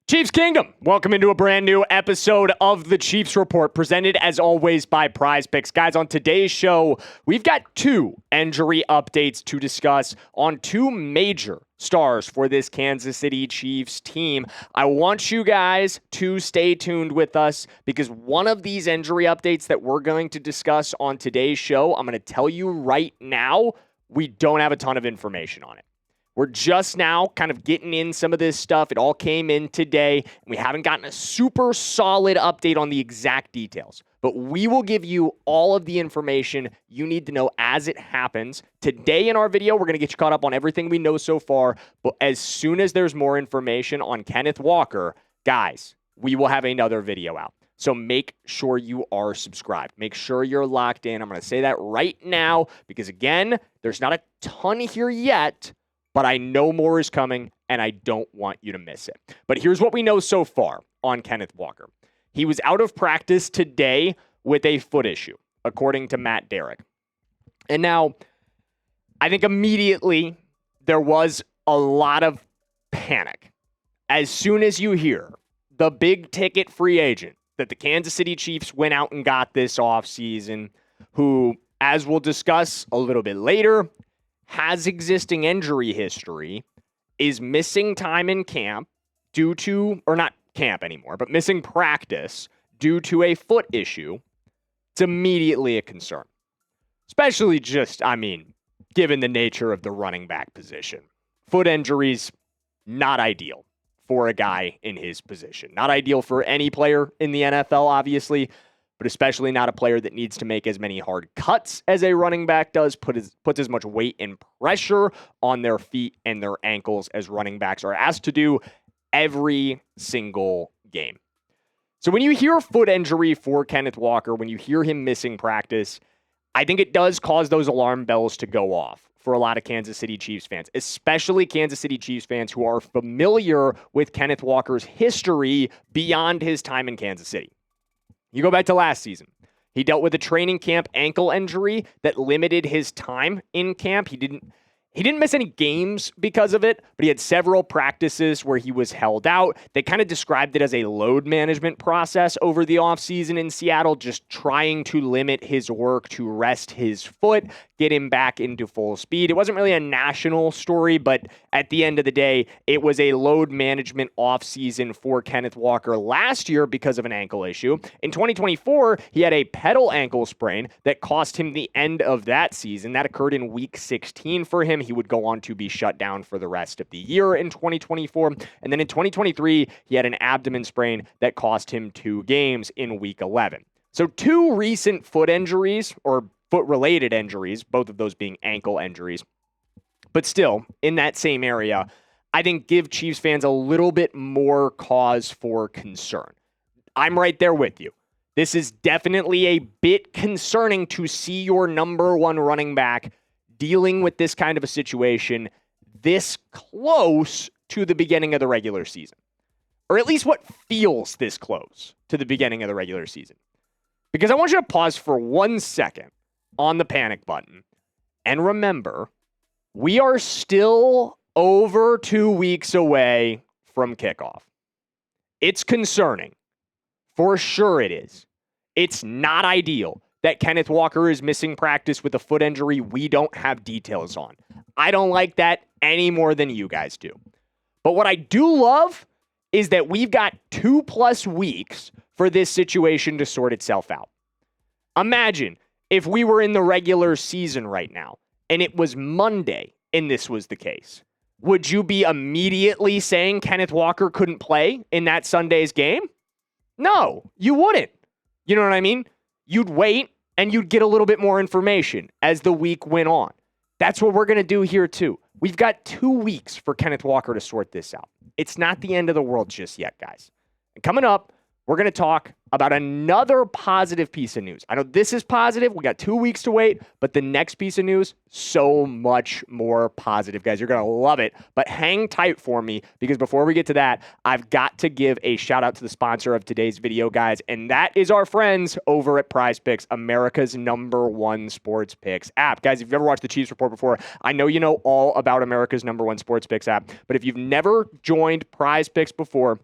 Chiefs Kingdom, welcome into a brand new episode of the Chiefs Report, presented as always by Prize Picks. Guys, on today's show, we've got two injury updates to discuss on two major stars for this Kansas City Chiefs team. I want you guys to stay tuned with us because one of these injury updates that we're going to discuss on today's show, I'm going to tell you right now, we don't have a ton of information on it. We're just now kind of getting in some of this stuff. It all came in today. We haven't gotten a super solid update on the exact details, but we will give you all of the information you need to know as it happens. Today in our video, we're going to get you caught up on everything we know so far, but as soon as there's more information on Kenneth Walker, guys, we will have another video out. So make sure you are subscribed. Make sure you're locked in. I'm going to say that right now because, again, there's not a ton here yet, but I know more is coming, and I don't want you to miss it. But here's what we know so far on Kenneth Walker. He was out of practice today with a foot issue, according to Matt Derrick. And now, I think immediately there was a lot of panic. As soon as you hear the big-ticket free agent that the Kansas City Chiefs went out and got this offseason, who, as we'll discuss a little bit later, has existing injury history, is missing time in camp due to, or not camp anymore, but missing practice due to a foot issue, it's immediately a concern. Especially given the nature of the running back position. Foot injuries, not ideal for a guy in his position. Not ideal for any player in the NFL, obviously, but especially not a player that needs to make as many hard cuts as a running back does, puts as much weight and pressure on their feet and their ankles as running backs are asked to do every single game. So when you hear foot injury for Kenneth Walker, when you hear him missing practice, I think it does cause those alarm bells to go off for a lot of Kansas City Chiefs fans, especially Kansas City Chiefs fans who are familiar with Kenneth Walker's history beyond his time in Kansas City. You go back to last season. He dealt with a training camp ankle injury that limited his time in camp. He didn't miss any games because of it, but he had several practices where he was held out. They kind of described it as a load management process over the offseason in Seattle, just trying to limit his work to rest his foot, get him back into full speed. It wasn't really a national story, but at the end of the day, it was a load management offseason for Kenneth Walker last year because of an ankle issue. In 2024, he had a pedal ankle sprain that cost him the end of that season. That occurred in week 16 for him. He would go on to be shut down for the rest of the year in 2024. And then in 2023, he had an abdomen sprain that cost him 2 games in week 11. So 2 recent foot injuries, or foot-related injuries, both of those being ankle injuries, but still in that same area, I think give Chiefs fans a little bit more cause for concern. I'm right there with you. This is definitely a bit concerning to see your number one running back dealing with this kind of a situation this close to the beginning of the regular season. Or at least what feels this close to the beginning of the regular season. Because I want you to pause for 1 second on the panic button and remember, we are still over 2 weeks away from kickoff. It's concerning. For sure it is. It's not ideal that Kenneth Walker is missing practice with a foot injury we don't have details on. I don't like that any more than you guys do. But what I do love is that we've got 2+ weeks for this situation to sort itself out. Imagine if we were in the regular season right now and it was Monday and this was the case. Would you be immediately saying Kenneth Walker couldn't play in that Sunday's game? No, you wouldn't. You know what I mean? You'd wait and you'd get a little bit more information as the week went on. That's what we're going to do here too. We've got 2 weeks for Kenneth Walker to sort this out. It's not the end of the world just yet, guys. And coming up, we're going to talk about another positive piece of news. I know this is positive. We got 2 weeks to wait, but the next piece of news, so much more positive, guys. You're going to love it, but hang tight for me because before we get to that, I've got to give a shout out to the sponsor of today's video, guys, and that is our friends over at Prize Picks, America's #1 sports picks app. Guys, if you've ever watched the Chiefs Report before, I know you know all about America's #1 sports picks app, but if you've never joined Prize Picks before,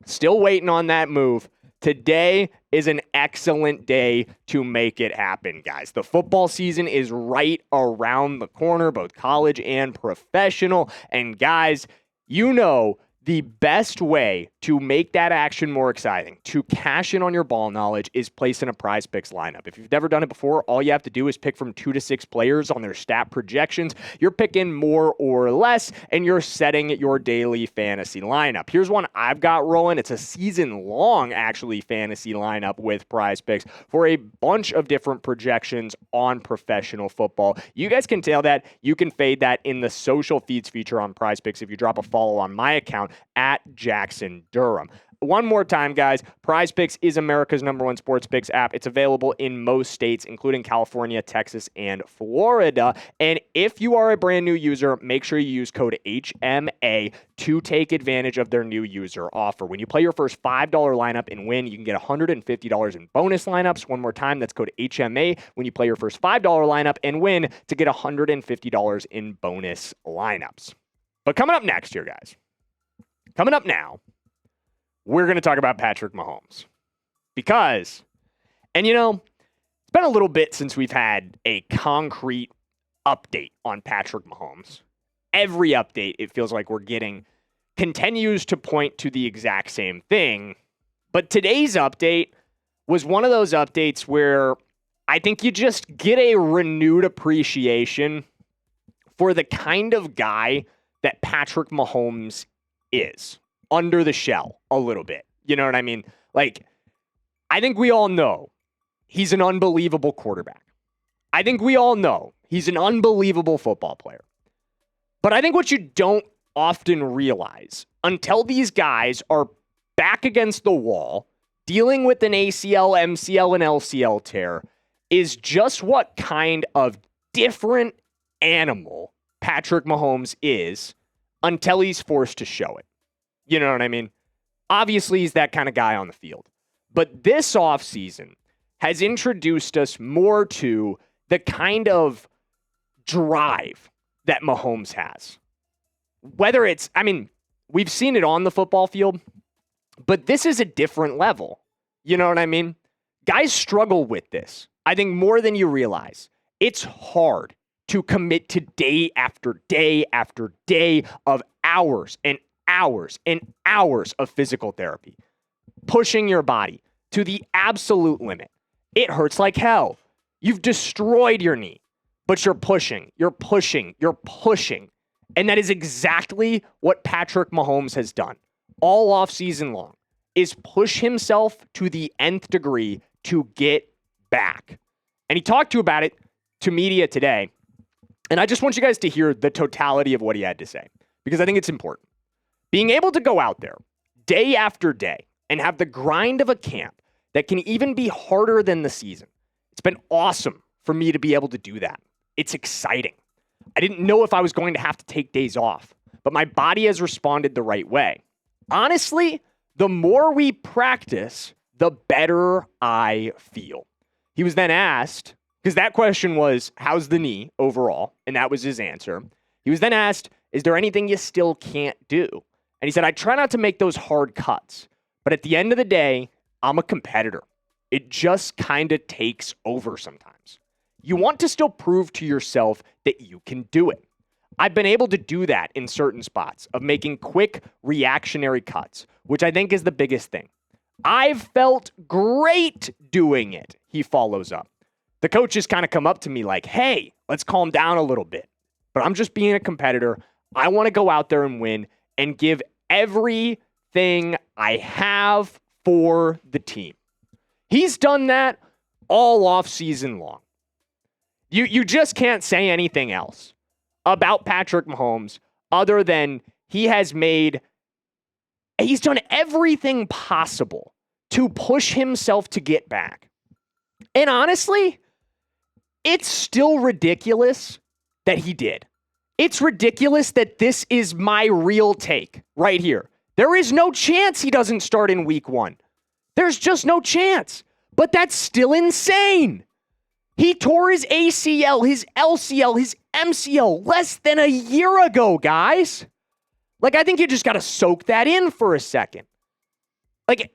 Still waiting on that move. Today is an excellent day to make it happen, guys. The football season is right around the corner, both college and professional. And guys, you know the best way to make that action more exciting, to cash in on your ball knowledge, is placing a Prize Picks lineup. If you've never done it before, all you have to do is pick from 2 to 6 players on their stat projections. You're picking more or less, and you're setting your daily fantasy lineup. Here's one I've got rolling. It's a season-long, actually, fantasy lineup with Prize Picks for a bunch of different projections on professional football. You guys can tell that. You can fade that in the social feeds feature on Prize Picks if you drop a follow on my account at Jackson Durham. One more time, guys, Prize Picks is America's #1 sports picks app. It's available in most states, including California, Texas, and Florida. And if you are a brand new user, make sure you use code HMA to take advantage of their new user offer. When you play your first $5 lineup and win, you can get $150 in bonus lineups. One more time, that's code HMA when you play your first $5 lineup and win to get $150 in bonus lineups. But coming up next here, guys, coming up now, we're going to talk about Patrick Mahomes. Because, and it's been a little bit since we've had a concrete update on Patrick Mahomes. Every update, it feels like we're getting, continues to point to the exact same thing. But today's update was one of those updates where I think you just get a renewed appreciation for the kind of guy that Patrick Mahomes is. Under the shell a little bit. You know what I mean? Like, I think we all know he's an unbelievable quarterback. I think we all know he's an unbelievable football player. But I think what you don't often realize until these guys are back against the wall, dealing with an ACL, MCL, and LCL tear, is just what kind of different animal Patrick Mahomes is until he's forced to show it. You know what I mean? Obviously, he's that kind of guy on the field. But this offseason has introduced us more to the kind of drive that Mahomes has. Whether it's, we've seen it on the football field, but this is a different level. You know what I mean? Guys struggle with this, I think, more than you realize. It's hard to commit to day after day after day of hours and hours and hours of physical therapy, pushing your body to the absolute limit. It hurts like hell. You've destroyed your knee, but you're pushing. And that is exactly what Patrick Mahomes has done all offseason long, is push himself to the nth degree to get back. And he talked about it to media today. And I just want you guys to hear the totality of what he had to say, because I think it's important. Being able to go out there day after day and have the grind of a camp that can even be harder than the season. It's been awesome for me to be able to do that. It's exciting. I didn't know if I was going to have to take days off, but my body has responded the right way. Honestly, the more we practice, the better I feel. He was then asked, because that question was, how's the knee overall? And that was his answer. He was then asked, is there anything you still can't do? And he said, I try not to make those hard cuts, but at the end of the day, I'm a competitor. It just kind of takes over sometimes. You want to still prove to yourself that you can do it. I've been able to do that in certain spots of making quick reactionary cuts, which I think is the biggest thing. I've felt great doing it, he follows up. The coaches kind of come up to me like, hey, let's calm down a little bit. But I'm just being a competitor. I want to go out there and win and give everything I have for the team. He's done that all off season long. You just can't say anything else about Patrick Mahomes other than he's done everything possible to push himself to get back. And honestly, it's still ridiculous that he did. It's ridiculous that this is my real take right here. There is no chance he doesn't start in week 1. There's just no chance. But that's still insane. He tore his ACL, his LCL, his MCL less than a year ago, guys. Like, I think you just got to soak that in for a second. Like,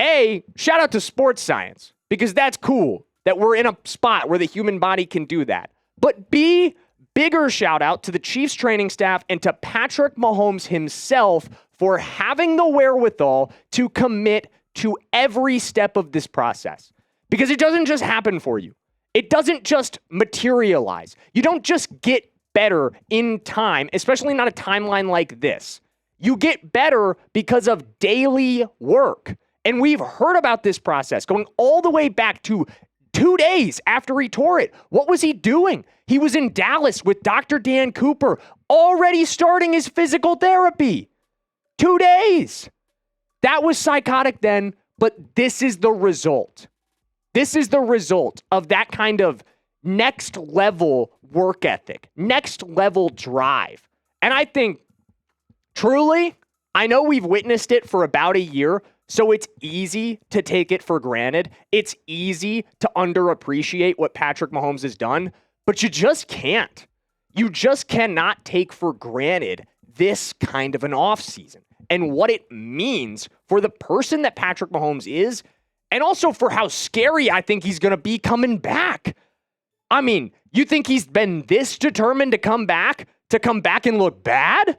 A, shout out to sports science, because that's cool that we're in a spot where the human body can do that. But B, bigger shout out to the Chiefs training staff and to Patrick Mahomes himself for having the wherewithal to commit to every step of this process. Because it doesn't just happen for you. It doesn't just materialize. You don't just get better in time, especially not a timeline like this. You get better because of daily work. And we've heard about this process going all the way back to 2 days after he tore it. What was he doing? He was in Dallas with Dr. Dan Cooper, already starting his physical therapy. 2 days. That was psychotic then, but this is the result. This is the result of that kind of next level work ethic, next level drive. And I think, truly, I know we've witnessed it for about a year, so it's easy to take it for granted. It's easy to underappreciate what Patrick Mahomes has done, but you just can't. You just cannot take for granted this kind of an offseason and what it means for the person that Patrick Mahomes is, and also for how scary I think he's going to be coming back. I mean, you think he's been this determined to come back and look bad?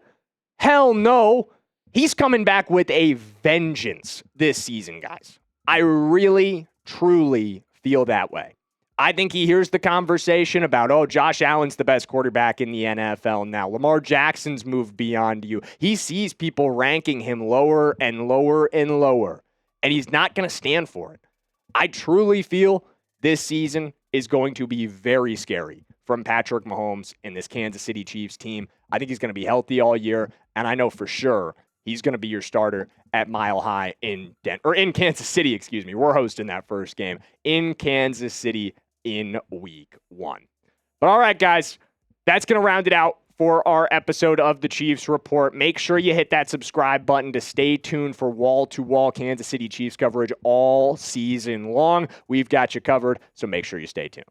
Hell no. He's coming back with a vengeance this season, guys. I really, truly feel that way. I think he hears the conversation about, oh, Josh Allen's the best quarterback in the NFL now. Lamar Jackson's moved beyond you. He sees people ranking him lower and lower and lower, and he's not going to stand for it. I truly feel this season is going to be very scary from Patrick Mahomes and this Kansas City Chiefs team. I think he's going to be healthy all year, and I know for sure he's going to be your starter at Mile High in Kansas City, excuse me. We're hosting that first game in Kansas City in week 1. But all right, guys, that's going to round it out for our episode of the Chiefs Report. Make sure you hit that subscribe button to stay tuned for wall-to-wall Kansas City Chiefs coverage all season long. We've got you covered, so make sure you stay tuned.